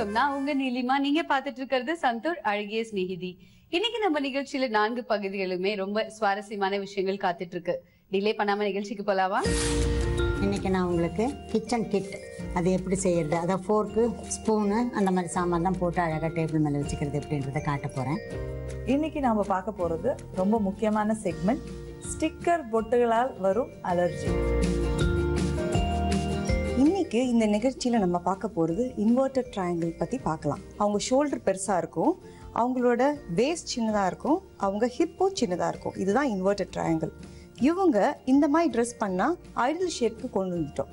வணக்கம். நான் உங்க நீலிமா. நீங்க பாத்துட்டு இருக்கிறது சந்தூர் அழகிய ஸ்நேகிதி. இன்னைக்கு நம்ம நிகழ்ச்சியில 4 பகுதிகளுமே ரொம்ப சுவாரஸ்யமான விஷயங்கள் காத்துட்டு இருக்கு. டிலே பண்ணாம நிகழ்ச்சிக்கு போலாமா? இன்னைக்கு நான் உங்களுக்கு கிச்சன் கிட் அது எப்படி செய்யறது, அதாவது ஃபோர்க்கு ஸ்பூனு அந்த மாதிரி சாமான்லாம் போட்டு அழகாக டேபிள் மேலே வச்சுக்கிறது எப்படின்றத காட்ட போகிறேன். இன்னைக்கு நாம பார்க்க போறது ரொம்ப முக்கியமான செக்மெண்ட், ஸ்டிக்கர் பொட்டுகளால் வரும் அலர்ஜி. இன்னைக்கு இந்த நிகழ்ச்சியில நம்ம பார்க்க போறது இன்வெர்டட் ட்ரையாங்கிள் பத்தி பார்க்கலாம். அவங்க ஷோல்டர் பெருசா இருக்கும், அவங்களோட வேஸ்ட் சின்னதா இருக்கும், அவங்க ஹிப்பும் சின்னதா இருக்கும். இதுதான் இன்வெர்டட் ட்ரையாங்கிள். இவங்க இந்த மாதிரி ட்ரெஸ் பண்ணா ஐடியல் ஷேப்க்கு கொண்டு வந்துட்டோம்.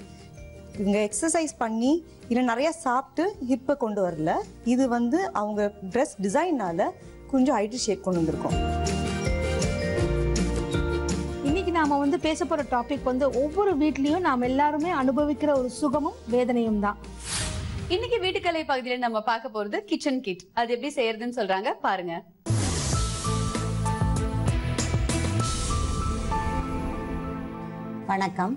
இவங்க எக்ஸசைஸ் பண்ணி இல்லை நிறைய சாப்பிட்டு ஹிப்பை கொண்டு வரல. இது அவங்க ட்ரெஸ் டிசைனால கொஞ்சம் ஐடியல் ஷேப் கொண்டு வந்திருக்கோம். இன்னைக்கு நாம பேச போற டாபிக் ஒவ்வொரு வீட்லயும் நாம எல்லாருமே அனுபவிக்கிற ஒரு சுகமும் வேதனையும் தான். இன்னைக்கு வீட்டுக்கலை பகுதியில நம்ம பார்க்க போறது கிச்சன் கிட். அது எப்படி செய்யறதுன்னு சொல்றாங்க, பாருங்க. வணக்கம்.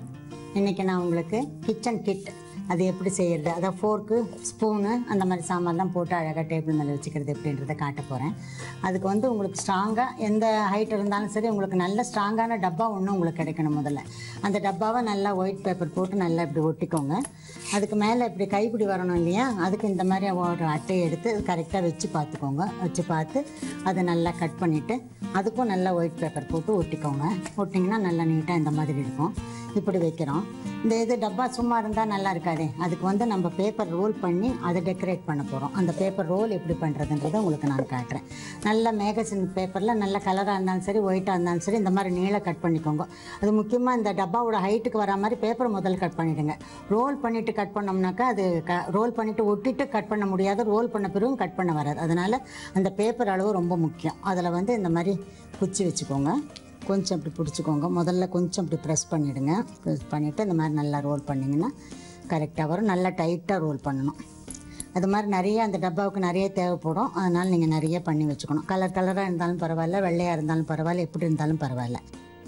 இன்னைக்கு நான் உங்களுக்கு கிச்சன் கிட் அது எப்படி செய்யறது, அதாவது ஃபோர்க்கு ஸ்பூனு அந்த மாதிரி சாமான்லாம் போட்டு அழகாக டேபிள் மேலே வச்சுக்கிறது எப்படின்றத காட்ட போகிறேன். அதுக்கு உங்களுக்கு ஸ்ட்ராங்காக எந்த ஹைட் இருந்தாலும் சரி, உங்களுக்கு நல்ல ஸ்ட்ராங்கான டப்பா ஒன்று உங்களுக்கு கிடைக்கணும். முதல்ல அந்த டப்பாவை நல்லா ஒயிட் பேப்பர் போட்டு நல்லா இப்படி ஒட்டிக்கோங்க. அதுக்கு மேலே இப்படி கைப்பிடி வரணும் இல்லையா, அதுக்கு இந்த மாதிரி ஒரு அட்டையை எடுத்து கரெக்டாக வச்சு பார்த்துக்கோங்க. வச்சு பார்த்து அதை நல்லா கட் பண்ணிவிட்டு அதுக்கும் நல்லா ஒயிட் பேப்பர் போட்டு ஒட்டிக்கோங்க. ஒட்டிங்கன்னா நல்லா நீட்டாக இந்த மாதிரி இருக்கும். இப்படி வைக்கிறோம். இந்த இது டப்பா சும்மா இருந்தால் நல்லா இருக்காது. அதுக்கு நம்ம பேப்பர் ரோல் பண்ணி அதை டெக்கரேட் பண்ண போகிறோம். அந்த பேப்பர் ரோல் எப்படி பண்ணுறதுன்றதை உங்களுக்கு நான் காட்டுறேன். நல்ல மேகசின் பேப்பரில் நல்ல கலராக இருந்தாலும் சரி, ஒயிட்டாக இருந்தாலும் சரி, இந்த மாதிரி நீளம் கட் பண்ணிக்கோங்க. அது முக்கியமாக இந்த டப்பாவோட ஹைட்டுக்கு வர மாதிரி பேப்பர் முதல்ல கட் பண்ணிவிடுங்க. ரோல் பண்ணிவிட்டு கட் பண்ணோம்னாக்கா அது ரோல் பண்ணிவிட்டு ஒட்டிட்டு கட் பண்ண முடியாது, ரோல் பண்ண பிறகும் கட் பண்ண வராது. அதனால் அந்த பேப்பர் அளவு ரொம்ப முக்கியம். அதில் இந்த மாதிரி குச்சி வச்சுக்கோங்க. கொஞ்சம் இப்படி பிடிச்சிக்கோங்க. முதல்ல கொஞ்சம் இப்படி ப்ரெஸ் பண்ணிவிடுங்க. ப்ரெஸ் பண்ணிவிட்டு இந்த மாதிரி நல்லா ரோல் பண்ணிங்கன்னா கரெக்டாக வரும். நல்லா டைட்டாக ரோல் பண்ணணும். அது மாதிரி நிறைய அந்த டப்பாவுக்கு நிறைய தேவைப்படும். அதனால் நீங்கள் நிறைய பண்ணி வச்சுக்கணும். கலராக இருந்தாலும் பரவாயில்ல, வெள்ளையாக இருந்தாலும் பரவாயில்ல, எப்படி இருந்தாலும் பரவாயில்ல.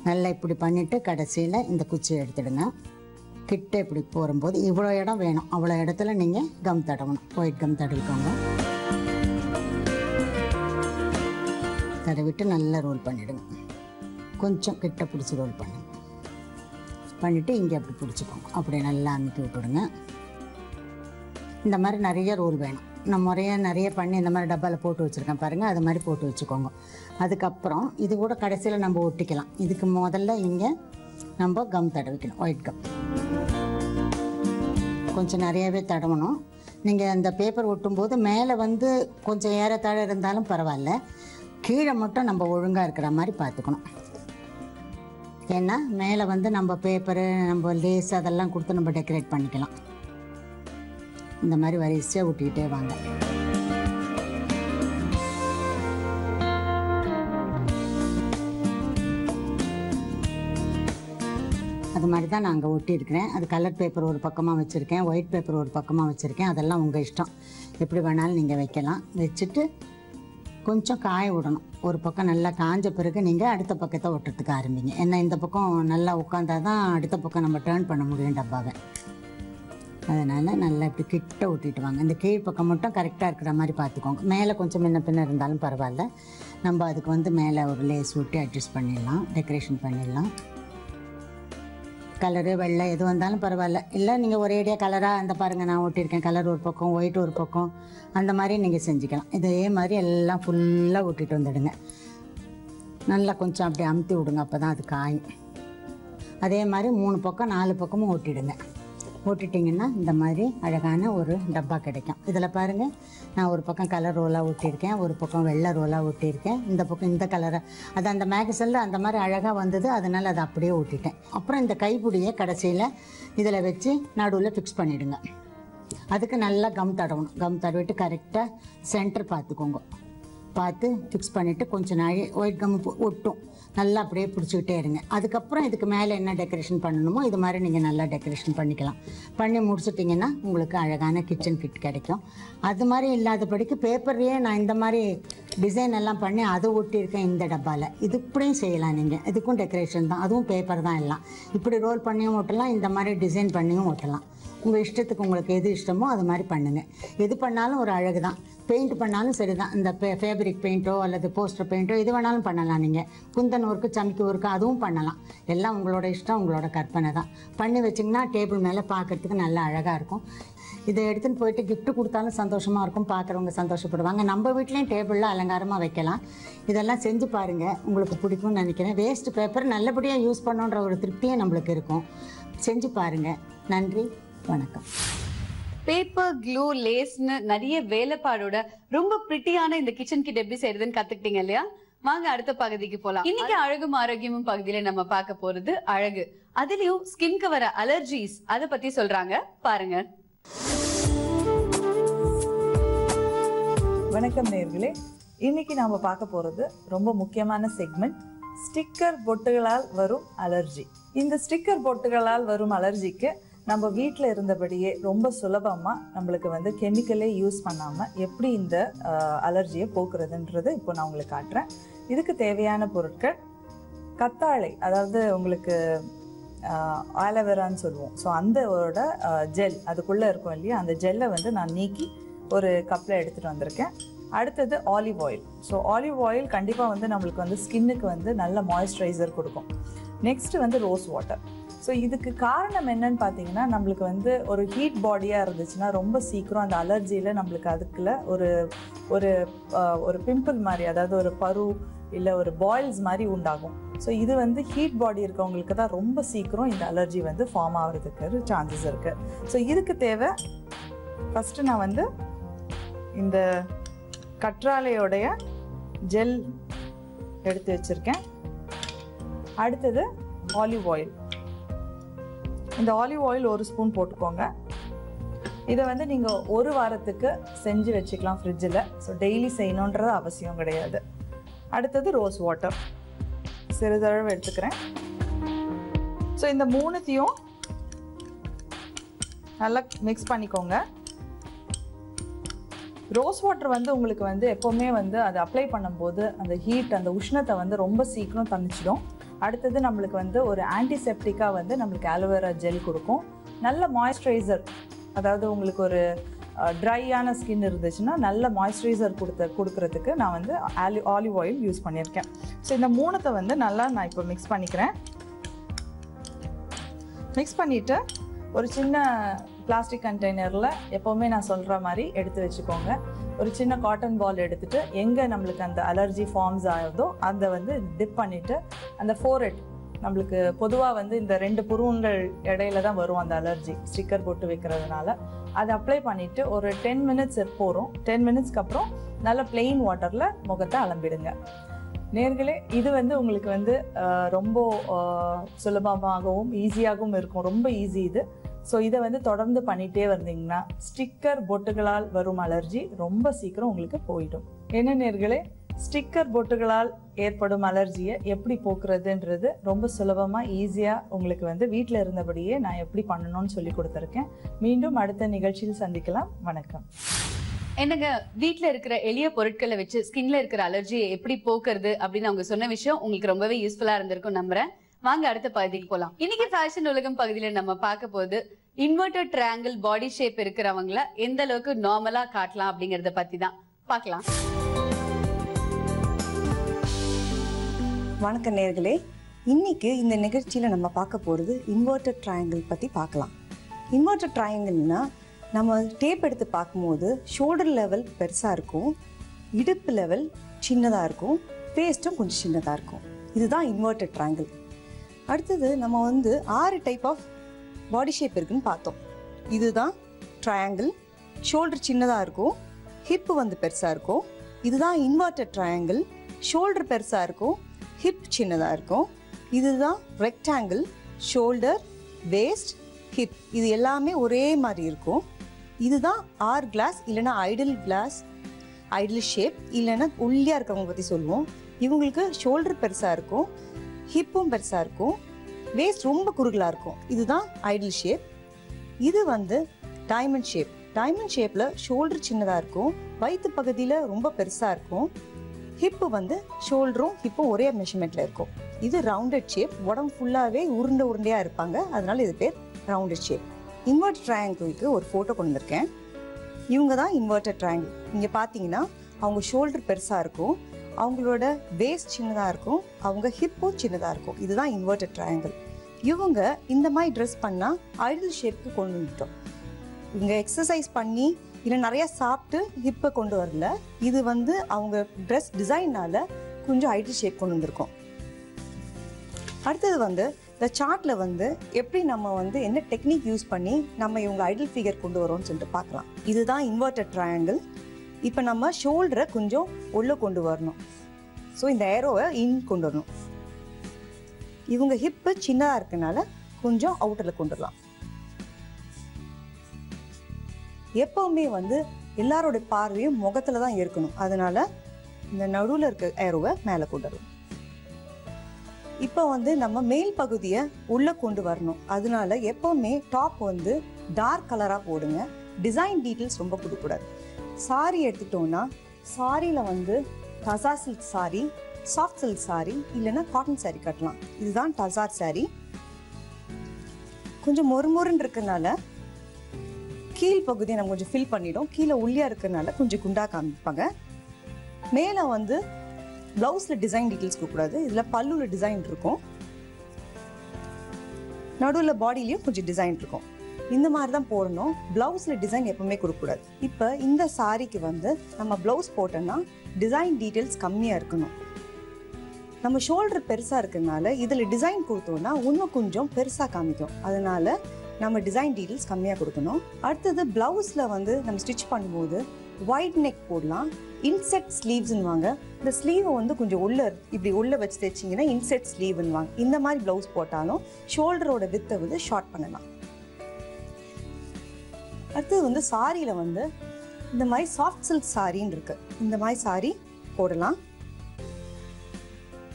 நல்லா இப்படி பண்ணிவிட்டு கடைசியில் இந்த குச்சியை எடுத்துடுங்க. கிட்ட இப்படி போகும்போது இவ்வளோ இடம் வேணும், அவ்வளோ இடத்துல நீங்கள் கம் தடவணும். ஒயிட் கம் தடவிக்கோங்க. தடவிட்டு நல்லா ரோல் பண்ணிவிடுங்க. கொஞ்சம் கிட்ட பிடிச்சி ரோல் பண்ணிவிட்டு இங்கே அப்படி பிடிச்சிக்கோங்க. அப்படி நல்லா அமுக்கி விட்டுடுங்க. இந்த மாதிரி நிறைய ரோல் வேணும். நான் நிறைய பண்ணி இந்த மாதிரி டப்பாவில் போட்டு வச்சுருக்கேன் பாருங்கள். அது மாதிரி போட்டு வச்சுக்கோங்க. அதுக்கப்புறம் இது கூட கடைசியில் நம்ம ஒட்டிக்கலாம். இதுக்கு முதல்ல இங்கே நம்ம கம் தடவிக்கணும், ஒயிட் கம். கொஞ்சம் நிறையாவே தடவணும். நீங்கள் அந்த பேப்பர் ஒட்டும்போது மேலே கொஞ்சம் ஏறத்தாழ இருந்தாலும் பரவாயில்ல, கீழே மட்டும் நம்ம ஒழுங்காக இருக்கிற மாதிரி பார்த்துக்கணும். ஏன்னா மேலே நம்ம பேப்பரு, நம்ம லேஸ் அதெல்லாம் கொடுத்து நம்ம டெக்கரேட் பண்ணிக்கலாம். இந்த மாதிரி வரிசையாக ஒட்டிக்கிட்டே வாங்க. அது மாதிரி தான் நான் அங்கே ஒட்டியிருக்கிறேன். அது கலர் பேப்பர் ஒரு பக்கமாக வச்சுருக்கேன், ஒயிட் பேப்பர் ஒரு பக்கமாக வச்சுருக்கேன். அதெல்லாம் உங்கள் இஷ்டம், எப்படி வேணாலும் நீங்கள் வைக்கலாம். வச்சுட்டு கொஞ்சம் காய விடணும். ஒரு பக்கம் நல்லா காஞ்ச பிறகு நீங்கள் அடுத்த பக்கத்தை ஒட்டுறதுக்கு ஆரம்பிங்க. ஏன்னா இந்த பக்கம் நல்லா உட்காந்தா தான் அடுத்த பக்கம் நம்ம டேர்ன் பண்ண முடியும் டப்பாவை. அதனால் நல்லா இப்படி கிட்ட ஒட்டிட்டு வாங்க. இந்த கீழ் பக்கம் மட்டும் கரெக்டாக இருக்கிற மாதிரி பார்த்துக்கோங்க. மேலே கொஞ்சம் முன்ன பின்ன இருந்தாலும் பரவாயில்ல, நம்ம அதுக்கு மேலே ஒரு லேஸ் விட்டு அட்ஜஸ்ட் பண்ணிடலாம், டெக்கரேஷன் பண்ணிடலாம். கலரு வெள்ளை எது வந்தாலும் பரவாயில்ல. இல்லை நீங்கள் ஒரேடியாக கலராக அந்த பாருங்கள், நான் ஒட்டியிருக்கேன், கலர் ஒரு பக்கம் ஒயிட் ஒரு பக்கம், அந்த மாதிரி நீங்கள் செஞ்சுக்கலாம். இதே மாதிரி எல்லாம் ஃபுல்லாக ஒட்டிட்டு வந்துடுங்க. நல்லா கொஞ்சம் அப்படி அமுத்தி விடுங்க, அப்போ தான் அது காயும். அதே மாதிரி 3 பக்கம் 4 பக்கமும் ஒட்டிடுங்க. ஒட்டிட்டிங்கன்னா இந்த மாதிரி அழகான ஒரு டப்பா கிடைக்கும். இதில் பாருங்கள், நான் ஒரு பக்கம் கலர் ரோலாக ஒட்டியிருக்கேன், ஒரு பக்கம் வெள்ளை ரோலாக ஒட்டியிருக்கேன், இந்த பக்கம் இந்த கலரை. அது அந்த மேகசினில் அந்த மாதிரி அழகாக வந்தது, அதனால் அதை அப்படியே ஒட்டிட்டேன். அப்புறம் இந்த கைப்பிடியை கடைசியில் இதில் வச்சு நடுவில் ஃபிக்ஸ் பண்ணிவிடுங்க. அதுக்கு நல்லா கம் தடவணும். கம் தடவிட்டு கரெக்டாக சென்டர் பார்த்துக்கோங்க. பார்த்து ஃபிக்ஸ் பண்ணிவிட்டு கொஞ்சம் நாள் ஒயிட் கம் ஒட்டும், நல்லா அப்படியே பிடிச்சிக்கிட்டே இருங்க. அதுக்கப்புறம் இதுக்கு மேலே என்ன டெக்கரேஷன் பண்ணணுமோ இது மாதிரி நீங்கள் நல்லா டெக்கரேஷன் பண்ணிக்கலாம். பண்ணி முடிச்சுட்டிங்கன்னா உங்களுக்கு அழகான கிச்சன் கிட் கிடைக்கும். அது மாதிரி இல்லாதபடிக்கு பேப்பர்லேயே நான் இந்த மாதிரி டிசைன் எல்லாம் பண்ணி அதை ஒட்டியிருக்கேன் இந்த டப்பாவில். இது இப்படியும் செய்யலாம் நீங்கள். இதுக்கும் டெக்கரேஷன் தான், அதுவும் பேப்பர் தான். எல்லாம் இப்படி ரோல் பண்ணியும் ஒட்டலாம், இந்த மாதிரி டிசைன் பண்ணியும் ஒட்டலாம். உங்கள் இஷ்டத்துக்கு உங்களுக்கு எது இஷ்டமோ அது மாதிரி பண்ணுங்கள். எது பண்ணாலும் ஒரு அழகு தான். பெயிண்ட் பண்ணாலும் சரி தான். இந்த ஃபேப்ரிக் பெயிண்ட்டோ அல்லது போஸ்டர் பெயிண்ட்டோ எது வேணாலும் பண்ணலாம். நீங்கள் குந்தன் ஒர்க்கு, சமைக்க ஒர்க்கு அதுவும் பண்ணலாம். எல்லாம் உங்களோட இஷ்டம், உங்களோட கற்பனை தான். பண்ணி வச்சிங்கன்னா டேபிள் மேலே பார்க்குறதுக்கு நல்லா அழகாக இருக்கும். இதை எடுத்துன்னு போயிட்டு கிஃப்ட் கொடுத்தாலும் சந்தோஷமாக இருக்கும், பார்க்குறவங்க சந்தோஷப்படுவாங்க. நம்ம வீட்லேயும் டேபிளில் அலங்காரமாக வைக்கலாம். இதெல்லாம் செஞ்சு பாருங்கள், உங்களுக்கு பிடிக்கும்னு நினைக்கிறேன். வேஸ்ட் பேப்பர் நல்லபடியாக யூஸ் பண்ணுன்ற ஒரு திருப்தியும் நம்மளுக்கு இருக்கும். செஞ்சு பாருங்கள். நன்றி, வணக்கம். பேப்பர், க்ளூ, லேஸ்னு நிறைய வேலைப்பாடோட ரொம்ப பிரிட்டியான இந்த கிச்சன் கிட் எப்படி செய்யறதுன்னு கத்துக்கிட்டீங்க இல்லையா? வாங்க அடுத்த பகுதிக்கு போலாம். இன்னைக்கு அழகும் ஆரோக்கியமும் பகுதியில நம்ம பார்க்க போறது அழகு. அதுலயும் ஸ்கின்க்கு வர அலர்ஜிஸ் அத பத்தி சொல்றாங்க, பாருங்க. வணக்கம் நேயர்களே, இன்னைக்கு நாம பார்க்க போறது ரொம்ப முக்கியமான செக்மெண்ட், ஸ்டிக்கர் பொட்டுகளால் வரும் அலர்ஜி. இந்த ஸ்டிக்கர் பொட்டுகளால் வரும் அலர்ஜிக்கு நம்ம வீட்டில் இருந்தபடியே ரொம்ப சுலபமாக நம்மளுக்கு வந்து கெமிக்கலே யூஸ் பண்ணாமல் எப்படி இந்த அலர்ஜியை போக்குறதுன்றது இப்போ நான் உங்களுக்கு காட்டுறேன். இதுக்கு தேவையான பொருட்கள் கத்தாழை, அதாவது உங்களுக்கு ஆலோவேரான்னு சொல்லுவோம். ஸோ அந்தோட ஜெல் அதுக்குள்ளே இருக்கும் இல்லையா, அந்த ஜெல்லை வந்து நான் நீக்கி ஒரு கப்பில் எடுத்துகிட்டு வந்திருக்கேன். அடுத்தது olive oil. So olive oil கண்டிப்பாக வந்து நம்மளுக்கு வந்து ஸ்கின்னுக்கு வந்து நல்ல மாய்ஸ்சரைசர் கொடுக்கும். நெக்ஸ்ட்டு வந்து ரோஸ் வாட்டர். ஸோ இதுக்கு காரணம் என்னன்னு பார்த்தீங்கன்னா, நம்மளுக்கு வந்து ஒரு ஹீட் பாடியாக இருந்துச்சுன்னா ரொம்ப சீக்கிரம் அந்த அலர்ஜியில் நம்மளுக்கு அதுக்குள்ள ஒரு ஒரு ஒரு பிம்பிள் மாதிரி, அதாவது ஒரு பரு இல்லை ஒரு பாயில்ஸ் மாதிரி உண்டாகும். ஸோ இது வந்து ஹீட் பாடி இருக்கவங்களுக்கு தான் ரொம்ப சீக்கிரம் இந்த அலர்ஜி வந்து ஃபார்ம் ஆகிறதுக்கு சான்சஸ் இருக்குது. ஸோ இதுக்கு தேவை, ஃபஸ்ட்டு நான் வந்து இந்த கற்றாழையோடைய ஜெல் எடுத்து வச்சுருக்கேன். அடுத்தது ஆலிவ் ஆயில். இந்த ஆலிவ் ஆயில் 1 ஸ்பூன் போட்டுக்கோங்க. இதை வந்து நீங்கள் ஒரு வாரத்துக்கு செஞ்சு வச்சுக்கலாம் ஃப்ரிட்ஜில். ஸோ டெய்லி செய்யணுன்றது அவசியம் கிடையாது. அடுத்தது ரோஸ் வாட்டர் சிறிதளவு எடுத்துக்கிறேன். ஸோ இந்த மூணுத்தையும் நல்லா மிக்ஸ் பண்ணிக்கோங்க. ரோஸ் வாட்டர் வந்து உங்களுக்கு வந்து எப்போவுமே வந்து அதை அப்ளை பண்ணும்போது அந்த ஹீட், அந்த உஷ்ணத்தை வந்து ரொம்ப சீக்கிரம் தணிச்சிடும். அடுத்தது நம்மளுக்கு வந்து ஒரு ஆன்டிசெப்டிக்காக வந்து நம்மளுக்கு ஆலோவேரா ஜெல் கொடுக்கும். நல்ல மாய்ஸ்சரைசர், அதாவது உங்களுக்கு ஒரு ட்ரையான ஸ்கின் இருந்துச்சுன்னா நல்ல மாய்ஸ்சரைசர் கொடுக்கறதுக்கு நான் வந்து ஆலிவ் ஆயில் யூஸ் பண்ணியிருக்கேன். ஸோ இந்த மூணுத்தை வந்து நல்லா நான் இப்போ மிக்ஸ் பண்ணிக்கிறேன். மிக்ஸ் பண்ணிவிட்டு ஒரு சின்ன பிளாஸ்டிக் கண்டெய்னரில் எப்போவுமே நான் சொல்கிற மாதிரி எடுத்து வச்சுக்கோங்க. ஒரு சின்ன காட்டன் பால் எடுத்துகிட்டு எங்கே நம்மளுக்கு அந்த அலர்ஜி ஃபார்ம்ஸ் ஆகுதோ அதை வந்து டிப் பண்ணிவிட்டு, அந்த ஃபோரெட் நம்மளுக்கு பொதுவாக வந்து இந்த 2 புருவங்கள் இடையில தான் வரும் அந்த அலர்ஜி ஸ்டிக்கர் போட்டு வைக்கிறதுனால, அதை அப்ளை பண்ணிவிட்டு ஒரு 10 மினிட்ஸ் போகிறோம். 10 மினிட்ஸ்க்கு அப்புறம் நல்ல பிளெயின் வாட்டரில் முகத்தை அலம்பிடுங்க. நேர்களே, இது வந்து உங்களுக்கு வந்து ரொம்ப சுலபமாகவும் ஈஸியாகவும் இருக்கும். ரொம்ப ஈஸி இது. ஸோ இதை வந்து தொடர்ந்து பண்ணிகிட்டே வந்தீங்கன்னா ஸ்டிக்கர் பொட்டுகளால் வரும் அலர்ஜி ரொம்ப சீக்கிரம் உங்களுக்கு போயிடும். என்ன நேர்களே, ஸ்டிக்கர் பொட்டுகளால் ஏற்படும் அலர்ஜியை எப்படி போக்குறதுன்றது ரொம்ப சுலபமாக ஈஸியாக உங்களுக்கு வந்து வீட்டில் இருந்தபடியே நான் எப்படி பண்ணணும்னு சொல்லி கொடுத்துருக்கேன். மீண்டும் அடுத்த நிகழ்ச்சியில் சந்திக்கலாம். வணக்கம். என்னங்க, வீட்ல இருக்கிற எளிய பொருட்களை வச்சு ஸ்கின்ல இருக்கிற அலர்ஜியை எப்படி போக்குறது அப்படின்னு அவங்க சொன்ன விஷயம் உங்களுக்கு ரொம்பவே யூஸ்ஃபுல்லா இருந்திருக்கும் நம்புறேன். வாங்க அடுத்த பகுதிக்கு போலாம். இன்னைக்கு ஃபேஷன் உலகம் பகுதியில நம்ம பார்க்க போது இன்வெர்டட் ட்ரையாங்கிள் பாடி ஷேப் இருக்கிறவங்கள எந்த அளவுக்கு நார்மலா காட்டலாம் அப்படிங்கறத பத்தி தான் பார்க்கலாம். வணக்கம் நேர்களே, இன்னைக்கு இந்த நிகழ்ச்சியில் நம்ம பார்க்க போகிறது இன்வெர்டட் ட்ரையாங்கிள் பற்றி பார்க்கலாம். இன்வெர்டட் ட்ரையாங்கிள்னா நம்ம டேப் எடுத்து பார்க்கும்போது ஷோல்டர் லெவல் பெருசாக இருக்கும், இடுப்பு லெவல் சின்னதாக இருக்கும், வேஸ்ட்டும் கொஞ்சம் சின்னதாக இருக்கும். இதுதான் இன்வெர்டட் ட்ரையாங்கிள். அடுத்தது நம்ம வந்து 6 டைப் ஆஃப் பாடி ஷேப் இருக்குன்னு பார்த்தோம். இதுதான் ட்ரையாங்கிள். ஷோல்டர் சின்னதாக இருக்கும், ஹிப்பு வந்து பெருசாக இருக்கும். இதுதான் இன்வெர்டட் ட்ரையாங்கிள். ஷோல்டர் பெருசாக இருக்கும், ஹிப் சின்னதாக இருக்கும். இதுதான் ரெக்டாங்கிள். ஷோல்டர், வேஸ்ட், ஹிப் இது எல்லாமே ஒரே மாதிரி இருக்கும். இதுதான் ஆர் கிளாஸ் இல்லைன்னா ஐடல் கிளாஸ், ஐடல் ஷேப் இல்லைன்னா ஒல்லியாக இருக்கிறவங்க பற்றி சொல்லுவோம். இவங்களுக்கு ஷோல்டர் பெருசாக இருக்கும், ஹிப்பும் பெருசாக இருக்கும், வேஸ்ட் ரொம்ப குறுகலாக இருக்கும். இதுதான் ஐடல் ஷேப். இது வந்து டைமண்ட் ஷேப். டைமண்ட் ஷேப்பில் ஷோல்டர் சின்னதாக இருக்கும், வயிற்று பகுதியில் ரொம்ப பெருசாக இருக்கும், ஹிப்பு வந்து ஷோல்டரும் ஹிப்பும் ஒரே மெஷர்மெண்ட்டில் இருக்கும். இது ரவுண்டட் ஷேப். உடம்பு ஃபுல்லாகவே உருண்டையாக இருப்பாங்க, அதனால இது பேர் ரவுண்டட் ஷேப். இன்வெர்டட் ட்ரையாங்கிளுக்கு ஒரு ஃபோட்டோ கொண்டு வந்திருக்கேன். இவங்க தான் இன்வெர்டட் ட்ரையாங்கிள். இங்கே பார்த்தீங்கன்னா அவங்க ஷோல்டர் பெருசாக இருக்கும், அவங்களோட வேஸ்ட் சின்னதாக இருக்கும், அவங்க ஹிப்பும் சின்னதாக இருக்கும். இதுதான் இன்வெர்டட் ட்ரையாங்கிள். இவங்க இந்த மாதிரி ட்ரெஸ் பண்ணால் ஐடியல் ஷேப்புக்கு கொண்டு வந்துட்டோம். இவங்க எக்ஸசைஸ் பண்ணி இல்லை நிறையா சாப்பிட்டு ஹிப்பை கொண்டு வரல. இது வந்து அவங்க ட்ரெஸ் டிசைனால் கொஞ்சம் ஐடியல் ஷேப் கொண்டு வந்திருக்கோம். அடுத்தது வந்து இந்த சார்ட்டில் வந்து எப்படி நம்ம வந்து என்ன டெக்னிக் யூஸ் பண்ணி நம்ம இவங்க ஐடியல் ஃபிகர் கொண்டு வரோம்னு சொல்லிட்டு பார்க்கலாம். இதுதான் இன்வெர்டட் ட்ரையாங்கிள். இப்போ நம்ம ஷோல்டரை கொஞ்சம் உள்ளே கொண்டு வரணும். ஸோ இந்த ஏரோவை இன் கொண்டு வரணும். இவங்க ஹிப்பு சின்னதாக இருக்கனால கொஞ்சம் அவுட்டரில் கொண்டு வரலாம். எப்பவுமே வந்து எல்லாரோட பார்வையும் முகத்தில் தான் இருக்கணும். அதனால இந்த நடுவில் இருக்க ஏரோவை மேலே கொண்டு வரணும். இப்போ வந்து நம்ம மேல் பகுதியை உள்ளே கொண்டு வரணும். அதனால எப்போவுமே டாப் வந்து டார்க் கலராக போடுங்க. டிசைன் டீட்டெயில்ஸ் ரொம்ப கொடுக்கூடாது. சாரி எடுத்துட்டோம்னா சாரியில் வந்து tussar silk sorry, soft silk sorry இல்லைன்னா காட்டன் சாரி கட்டலாம். இதுதான் டசார் சாரி. கொஞ்சம் மொறுமொறுன்னு இருக்கனால கீழ் பகுதியை நம்ம கொஞ்சம் ஃபில் பண்ணிடும். கீழே உள்ளியாக இருக்கிறனால கொஞ்சம் குண்டா காமிப்பாங்க. மேலே வந்து ப்ளவுஸில் டிசைன் டீட்டெயில்ஸ் கொடுக்கூடாது. இதில் பல்லுவில் டிசைன் இருக்கும், நடுவில் பாடியிலையும் கொஞ்சம் டிசைன் இருக்கும். இந்த மாதிரி தான் போடணும். ப்ளவுஸில் டிசைன் எப்பவுமே கொடுக்கக்கூடாது. இப்போ இந்த சாரிக்கு வந்து நம்ம ப்ளவுஸ் போட்டோன்னா டிசைன் டீட்டெயில்ஸ் கம்மியாக இருக்கணும். நம்ம ஷோல்டர் பெருசாக இருக்கிறதுனால இதில் டிசைன் கொடுத்தோன்னா இன்னும் கொஞ்சம் பெருசாக காமிக்கும். அதனால நம்ம டிசைன் டீட்டெயில்ஸ் கம்மியாக கொடுக்கணும். அடுத்தது ப்ளவுஸில் வந்து நம்ம ஸ்டிச் பண்ணும்போது வைட் நெக் போடலாம். இன்செட் ஸ்லீவ்ஸ்ன்னுவாங்க. இந்த ஸ்லீவை வந்து கொஞ்சம் இப்படி உள்ள வச்சு தைச்சிங்கன்னா இன்செட் ஸ்லீவ்ன்னுவாங்க. இந்த மாதிரி ப்ளவுஸ் போட்டாலும் ஷோல்டரோட வித்தை வந்து ஷார்ட் பண்ணலாம். அடுத்தது வந்து சாரியில் வந்து இந்த மாதிரி சாஃப்ட் சில்க் சாரின்னு இருக்கு. இந்த மாதிரி சாரி போடலாம்.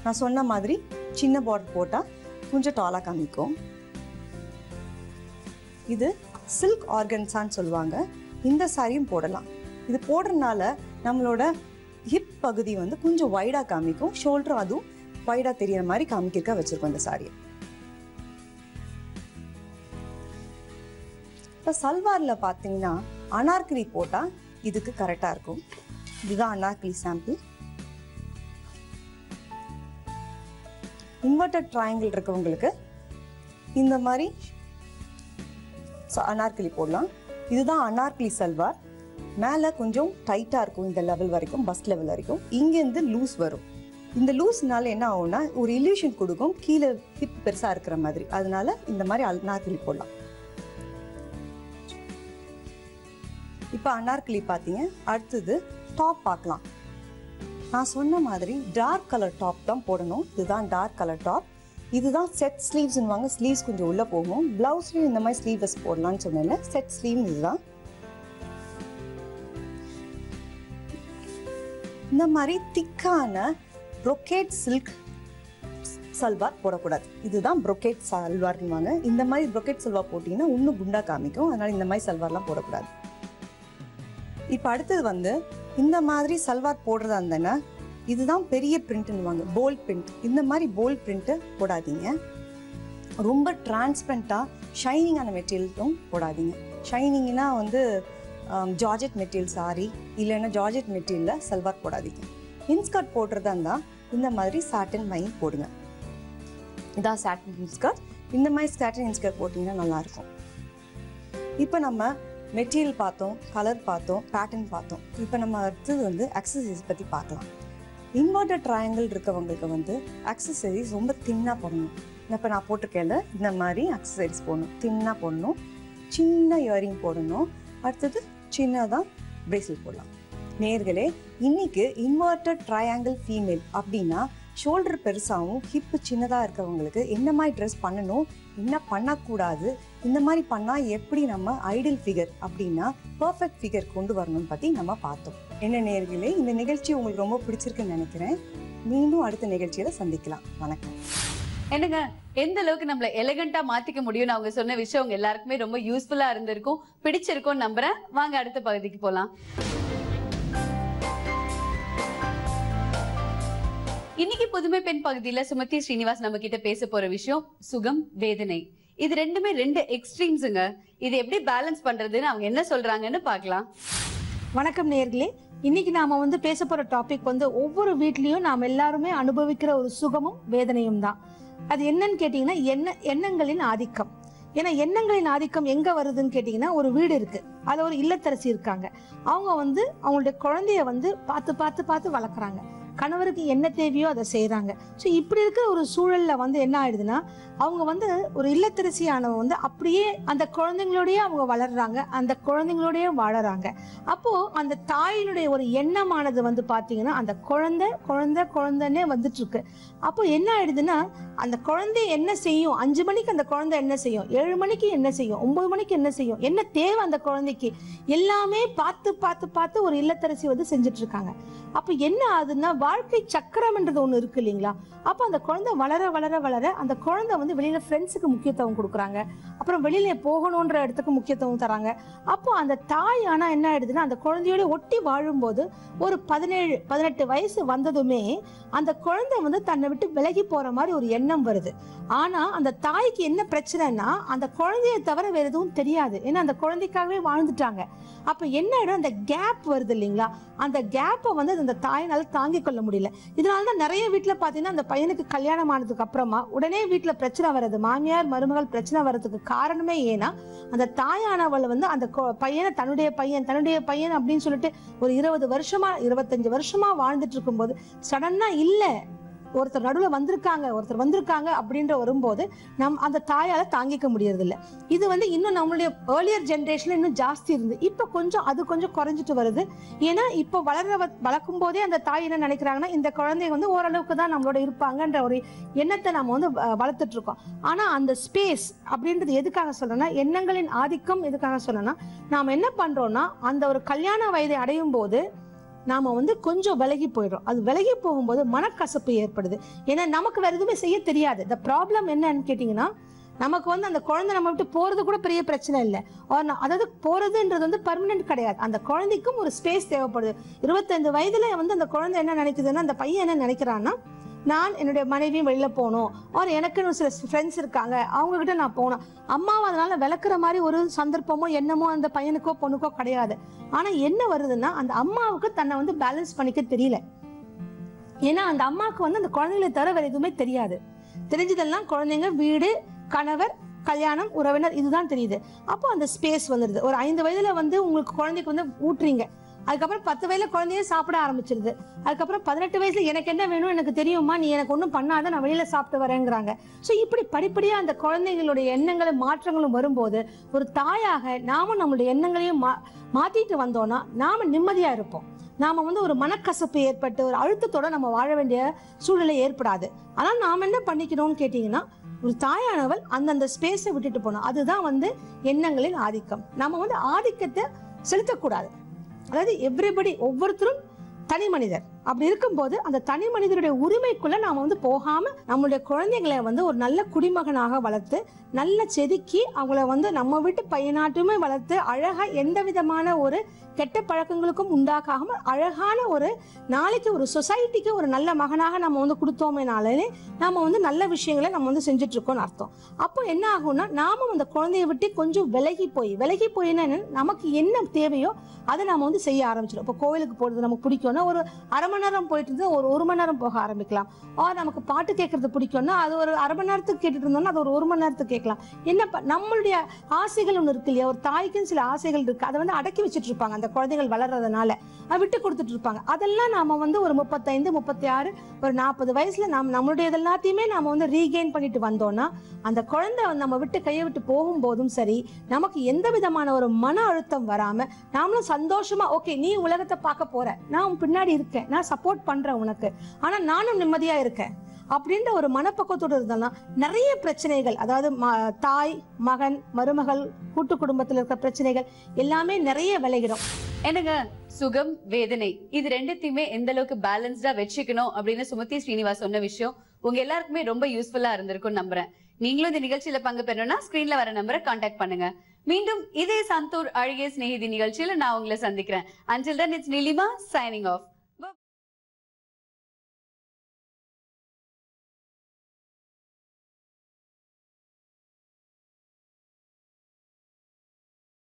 நான் சொன்ன மாதிரி சின்ன பார்டர் போட்டால் கொஞ்சம் டாலாக காமிக்கும். இது சில்க் ஆர்கன்ஸான்னு சொல்லுவாங்க. இந்த சாரியும் போடலாம். இது போடுறதுனால நம்மளோட ஹிப் பகுதி வந்து கொஞ்சம் வைடாக காமிக்கும். ஷோல்டர் அதுவும் வைடாக தெரியற மாதிரி காமிக்கிறக்க வச்சிருக்கோம் இந்த சாரியை. இப்போ சல்வாரில் பார்த்தீங்கன்னா அனார்கலி போட்டால் இதுக்கு கரெக்டாக இருக்கும். இதுதான் அனார்கலி சாம்பிள். இன்வெர்டட் ட்ரையாங்கிள் இருக்கவங்களுக்கு இந்த மாதிரி அனார்கலி போடலாம். இதுதான் அனார்கலி சல்வார். மேலே கொஞ்சம் டைட்டாக இருக்கும் இந்த லெவல் வரைக்கும், பஸ்ட் லெவல் வரைக்கும். இங்கேருந்து லூஸ் வரும். இந்த லூஸ்னால என்ன ஆகும்னா ஒரு இல்யூஷன் கொடுக்கும், கீழே ஹிப் பெருசாக இருக்கிற மாதிரி. அதனால இந்த மாதிரி அனார்கலி போடலாம். இப்போ அனார்கலி பார்த்தீங்க. அடுத்தது டாப் பார்க்கலாம். நான் சொன்ன மாதிரி டார்க் கலர் டாப் தான் போடணும். இதுதான் டார்க் கலர் டாப். இதுதான் செட் ஸ்லீவ்ஸ்ன்னுவாங்க. ஸ்லீவ்ஸ் கொஞ்சம் உள்ளே போகும். ப்ளவுஸ்லையும் இந்த மாதிரி ஸ்லீவ்லெஸ் போடலான்னு சொன்னேன்ல, செட் ஸ்லீவ். இதுதான் இந்த மாதிரி திக்கான ப்ரொக்கேட் சில்க் சல்வார் போடக்கூடாது. இதுதான் ப்ரொக்கேட் சல்வார்னுவாங்க. இந்த மாதிரி ப்ரொக்கேட் சல்வார் போட்டிங்கன்னா இன்னும் குண்டா காமிக்கும். அதனால் இந்த மாதிரி சல்வார்லாம் போடக்கூடாது. இப்போ அடுத்தது வந்து இந்த மாதிரி சல்வார் போடுறதா இருந்தேன்னா இதுதான் பெரிய பிரிண்ட்னுவாங்க, போல்ட் பிரிண்ட். இந்த மாதிரி போல்ட் பிரிண்ட்டு போடாதீங்க. ரொம்ப டிரான்ஸ்பரண்ட்டாக ஷைனிங்கான மெட்டீரியலும் போடாதீங்க. ஷைனிங்னா வந்து ஜார்ஜெட் மெட்டீரியல் சாரி இல்லைன்னா ஜார்ஜெட் மெட்டீரியலில் சல்வார் போடாதீங்க. இன்ஸ்கர்ட் போடுறதா இருந்தால் இந்த மாதிரி சாட்டன் மைன் போடுங்க. இதான் சாட்டன் இன்ஸ்கர்ட். இந்த மாதிரி சாட்டன் இன்ஸ்கர்ட் போட்டிங்கன்னா நல்லாயிருக்கும். இப்போ நம்ம மெட்டீரியல் பார்த்தோம், கலர் பார்த்தோம், பேட்டர்ன் பார்த்தோம். இப்போ நம்ம அடுத்தது வந்து அக்சசரிஸ் பற்றி பார்க்கலாம். இன்வெர்டட் ட்ரையாங்கிள் இருக்கவங்களுக்கு வந்து அக்சசரிஸ் ரொம்ப தின்னாக போடணும். இப்போ நான் போட்டிருக்கேன்ல இந்த மாதிரி அக்சசரிஸ் போடணும், தின்னாக போடணும். சின்ன இயரிங் போடணும். அடுத்தது சின்னதாக பிரேஸ்லெட் போடலாம். நேர்களே, இன்னைக்கு இன்வெர்டட் ட்ரையாங்கிள் ஃபீமேல் அப்படின்னா ஷோல்டர் பெருசாகவும் ஹிப்பு சின்னதாக இருக்கிறவங்களுக்கு என்ன மாதிரி ட்ரெஸ் பண்ணணும், என்ன பண்ணக்கூடாது, இந்த மாதிரி பண்ணால் எப்படி நம்ம ஐடியல் ஃபிகர் அப்படின்னா பர்ஃபெக்ட் ஃபிகர் கொண்டு வரணும்னு பற்றி நம்ம பார்த்தோம். என்ன நேர்களே, இந்த நிகழ்ச்சி உங்களுக்கு ரொம்ப பிடிச்சிருக்குன்னு நினைக்கிறேன். மீண்டும் அடுத்த நிகழ்ச்சியில் சந்திக்கலாம். வணக்கம். என்னங்க, எந்த அளவுக்கு நம்மள எலிகண்டா மாத்திக்க முடியும்னு அவங்க சொன்ன விஷயம் உங்க எல்லாருக்குமே ரொம்ப யூஸ்ஃபுல்லா இருந்திருக்கும், பிடிச்சிருக்கும்னு நம்புறேன். வாங்க அடுத்த பகுதிக்கு போலாம். இன்னைக்கு புதுமை பெண் பகுதியில சுமதி ஸ்ரீனிவாஸ் நம்ம கிட்ட பேச போற விஷயம் சுகம் வேதனை. இது ரெண்டுமே ரெண்டு எக்ஸ்ட்ரீம்ஸுங்க. இது எப்படி பேலன்ஸ் பண்றதுன்னு அவங்க என்ன சொல்றாங்கன்னு பார்க்கலாம். வணக்கம் நேயர்களே. இன்னைக்கு நாம வந்து பேச போற டாபிக் வந்து ஒவ்வொரு வீட்லயும் நாம் எல்லாருமே அனுபவிக்கிற ஒரு சுகமும் வேதனையும் தான். அது என்னன்னு கேட்டீங்கன்னா எண்ணங்களின் ஆதிக்கம். ஏன்னா எண்ணங்களின் ஆதிக்கம் எங்க வருதுன்னு கேட்டீங்கன்னா, ஒரு வீடு இருக்கு, அதுல ஒரு இல்லத்தரசி இருக்காங்க. அவங்க வந்து அவங்களுடைய குழந்தைய வந்து பார்த்து பார்த்து பார்த்து வளர்க்குறாங்க. கணவருக்கு என்ன தேவையோ அதை செய்யறாங்க. ஸோ இப்படி இருக்கிற ஒரு சூழல்ல வந்து என்ன ஆயிடுதுன்னா, அவங்க வந்து ஒரு இல்லத்தரசியானவங்க வந்து அப்படியே அந்த குழந்தைங்களோடய அவங்க வளர்றாங்க, அந்த குழந்தைங்களோடய வாழறாங்க. அப்போ அந்த தாயினுடைய ஒரு எண்ணமானது வந்து பாத்தீங்கன்னா அந்த குழந்தை குழந்தை குழந்தைன்னே வந்துட்டு இருக்கு. அப்போ என்ன ஆயிடுதுன்னா, அந்த குழந்தை என்ன செய்யும், 5 மணிக்கு அந்த குழந்தை என்ன செய்யும், 7 மணிக்கு என்ன செய்யும், 9 மணிக்கு என்ன செய்யும், என்ன தேவை அந்த குழந்தைக்கு, எல்லாமே பார்த்து பார்த்து பார்த்து ஒரு இல்லத்தரசி வந்து செஞ்சுட்டு இருக்காங்க. அப்ப என்ன ஆகுதுன்னா, வாழ்க்கை சக்கரம்ன்றது ஒண்ணு இருக்கு இல்லைங்களா. அப்ப அந்த குழந்தை வளர வளர வளர அந்த குழந்தை வந்து வெளியில ஃப்ரெண்ட்ஸுக்கு முக்கியத்துவம் கொடுக்குறாங்க, அப்புறம் வெளியில போகணுன்ற இடத்துக்கு முக்கியத்துவம் தராங்க. அப்போ அந்த தாய் ஆனா என்ன ஆயிடுதுன்னா, அந்த குழந்தையோட ஒட்டி வாழும்போது ஒரு 17-18 வயசு வந்ததுமே அந்த குழந்தை வந்து தன்னை விட்டு விலகி போற மாதிரி ஒரு எண்ணம் வருது. ஆனா அந்த தாய்க்கு என்ன பிரச்சனைனா, அந்த குழந்தையை தவிர வேற எதுவும் தெரியாது. ஏன்னா அந்த குழந்தைக்காகவே வாழ்ந்துட்டாங்க. அப்ப என்ன ஆயிடும், அந்த கேப் வருது இல்லைங்களா, அந்த கேப்பை வந்து அந்த தாயினால தாங்கிக் கொள்ள முடியல. இதனாலதான் நிறைய வீட்டுல பாத்தீங்கன்னா, அந்த பையனுக்கு கல்யாணம் ஆனதுக்கு அப்புறமா உடனே வீட்டுல பிரச்சனை வர்றது, மாமியார் மருமகள் பிரச்சனை வர்றதுக்கு காரணமே ஏன்னா, அந்த தாயானவள் வந்து அந்த பையனை தன்னுடைய பையன் அப்படின்னு சொல்லிட்டு ஒரு 20 வருஷமா 25 வருஷமா வாழ்ந்துட்டு இருக்கும்போது சடனா இல்ல ஒருத்தர் நடுவில் வந்திருக்காங்க அப்படின்ற வரும்போது அந்த தாயால தாங்கிக்க முடியறது இல்லை. இது வந்து இன்னும் நம்மளுடைய ஏர்லியர் ஜென்ரேஷன்ல இன்னும் ஜாஸ்தி இருந்து இப்ப அது கொஞ்சம் குறைஞ்சிட்டு வருது. ஏன்னா இப்ப வளர்க்கும் போதே அந்த தாய் என்ன நினைக்கிறாங்கன்னா, இந்த குழந்தை வந்து ஓரளவுக்கு தான் நம்மளோட இருப்பாங்கன்ற ஒரு எண்ணத்தை நம்ம வந்து வளர்த்துட்டு இருக்கோம். ஆனா அந்த ஸ்பேஸ் அப்படின்றது எதுக்காக சொல்லணும்னா, எண்ணங்களின் ஆதிக்கம் எதுக்காக சொல்லணும்னா, நாம என்ன பண்றோம்னா, அந்த ஒரு கல்யாண வயதை அடையும் போது நாம வந்து கொஞ்சம் விலகி போயிடும். அது விலகி போகும்போது மனக்கசப்பு ஏற்படுது. ஏன்னா நமக்கு வேற எதுவுமே செய்ய தெரியாது. இந்த ப்ராப்ளம் என்னன்னு கேட்டீங்கன்னா, நமக்கு வந்து அந்த குழந்தை நம்ம விட்டு போறது கூட பெரிய பிரச்சனை இல்லை. அதாவது போறதுன்றது வந்து பர்மனன்ட் கிடையாது. அந்த குழந்தைக்கும் ஒரு ஸ்பேஸ் தேவைப்படுது. 25 வயதுல வந்து அந்த குழந்தை என்ன நினைக்குதுன்னா, அந்த பையன் என்ன நினைக்கிறான்னா, நான் என்னுடைய மனைவியும் வெளியில போகணும், ஒரு எனக்குன்னு சில ஃப்ரெண்ட்ஸ் இருக்காங்க, அவங்க கிட்ட நான் போகணும். அம்மாவை அதனால விளக்குற மாதிரி ஒரு சந்தர்ப்பமோ எண்ணமோ அந்த பையனுக்கோ பொண்ணுக்கோ கிடையாது. ஆனா என்ன வருதுன்னா, அந்த அம்மாவுக்கு தன்னை வந்து பேலன்ஸ் பண்ணிக்க தெரியல. ஏன்னா அந்த அம்மாவுக்கு வந்து அந்த குழந்தைகளை தவிர வேற எதுவுமே தெரியாது. தெரிஞ்சதெல்லாம் குழந்தைங்க, வீடு, கணவர், கல்யாணம், உறவினர், இதுதான் தெரியுது. அப்போ அந்த ஸ்பேஸ் வந்துடுது. ஒரு 5 வயதுல வந்து உங்களுக்கு குழந்தைக்கு வந்து ஊட்டுறீங்க, அதுக்கப்புறம் 10 வயதுல குழந்தைய சாப்பிட ஆரம்பிச்சிருது. அதுக்கப்புறம் 18 வயசுல எனக்கு என்ன வேணும் எனக்கு தெரியுமா, நீ எனக்கு ஒன்றும் பண்ணாத, நான் வெளியில சாப்பிட்டு வரேங்கிறாங்க. ஸோ இப்படி படிப்படியா அந்த குழந்தைங்களுடைய எண்ணங்களும் மாற்றங்களும் வரும்போது, ஒரு தாயாக நாமும் நம்மளுடைய எண்ணங்களையும் மாத்திட்டு வந்தோம்னா நாம நிம்மதியா இருப்போம். நாம வந்து ஒரு மனக்கசப்பு ஏற்பட்டு ஒரு அழுத்தத்தோட நம்ம வாழ வேண்டிய சூழ்நிலை ஏற்படாது. ஆனால் நாம் என்ன பண்ணிக்கணும்னு கேட்டீங்கன்னா, ஒரு தாயானவள் அந்தந்த ஸ்பேஸை விட்டுட்டு போனோம். அதுதான் வந்து எண்ணங்களின் ஆதிக்கம். நம்ம வந்து ஆதிக்கத்தை செலுத்தக்கூடாது. அதாவது எவ்ரிபடி, ஒவ்வொருத்தரும் தனி மனிதர். அப்படி இருக்கும்போது அந்த தனி மனிதருடைய உரிமைக்குள்ள நாம வந்து போகாம நம்மளுடைய குழந்தைகளை வந்து ஒரு நல்ல குடிமகனாக வளர்த்து, நல்ல செதுக்கி, அவங்கள வந்து நம்ம வீட்டு பையனாட்டுமே வளர்த்து, அழகா எந்த விதமான ஒரு கெட்ட பழக்கங்களுக்கும் உண்டாக்காம அழகான ஒரு நாளைக்கு ஒரு சொசைட்டிக்கு ஒரு நல்ல மகனாக நம்ம வந்து கொடுத்தோமேனாலே நாம வந்து நல்ல விஷயங்களை நம்ம வந்து செஞ்சுட்டு இருக்கோம்னு அர்த்தம். அப்போ என்ன ஆகும்னா, நாமும் அந்த குழந்தைய விட்டு கொஞ்சம் விலகி போயின்னா நமக்கு என்ன தேவையோ அதை நாம வந்து செய்ய ஆரம்பிச்சிடும். இப்போ கோவிலுக்கு போறது நமக்கு பிடிக்கும்னா ஒரு அரை மணி நேரம் போயிட்டு இருந்து ஒரு 1 மணி நேரம் போக ஆரம்பிக்கலாம். நமக்கு பாட்டு கேட்கறது பிடிக்கும்னா அது ஒரு அரை மணி நேரத்துக்கு கேட்டுட்டு இருந்தோம்னா அது ஒரு 1 மணி நேரத்துக்கு கேட்கலாம். என்ன நம்மளுடைய ஆசைகள் ஒன்று இருக்கு இல்லையா, ஒரு தாய்க்குன்னு சில ஆசைகள் இருக்கு, அதை வந்து அடக்கி வச்சுட்டு இருப்பாங்க. அந்த குழந்தைகள் வளர்றதுனால அதை விட்டு கொடுத்துட்டு இருப்பாங்க. அதெல்லாம் நாம வந்து ஒரு 35, 36, ஒரு 40 வயசுல நம்மளுடைய எல்லாத்தையுமே நாம வந்து ரீகெயின் பண்ணிட்டு வந்தோம்னா, அந்த குழந்தை நம்ம விட்டு கையை விட்டு போகும்போதும் சரி, நமக்கு எந்த விதமான ஒரு மன அழுத்தம் வராம நாமளும் சந்தோஷமா, ஓகே நீ உலகத்தை பார்க்க போற, நான் பின்னாடி இருக்கேன், நான் சப்போர்ட் பண்றேன் உனக்கு, ஆனா நானும் நிம்மதியா இருக்கேன் அப்படின்ற ஒரு மனப்பக்குவத்தோடு இருந்தோம்னா நிறைய பிரச்சனைகள், அதாவது தாய், மகன், மருமகள், கூட்டு குடும்பத்தில் இருக்கிற பிரச்சனைகள் எல்லாமே நிறைய விலகிடும். எனக்கு சுகம், வேதனை இது ரெண்டுத்தையுமே எந்த அளவுக்கு பேலன்ஸ்டா வச்சுக்கணும் அப்படின்னு சுமதி ஸ்ரீனிவாஸ் சொன்ன விஷயம் உங்க எல்லாருக்குமே ரொம்ப யூஸ்ஃபுல்லா இருந்திருக்கும் நம்புறேன். நீங்களும் இந்த நிகழ்ச்சியில பங்கு பெறணும்னா ஸ்கிரீன்ல வர நம்பரை கான்டாக்ட் பண்ணுங்க. மீண்டும் இதே சந்தூர் அழகிய சிநேகிதி நிகழ்ச்சியில நான் உங்களை சந்திக்கிறேன். Until then, it's Nilima signing off.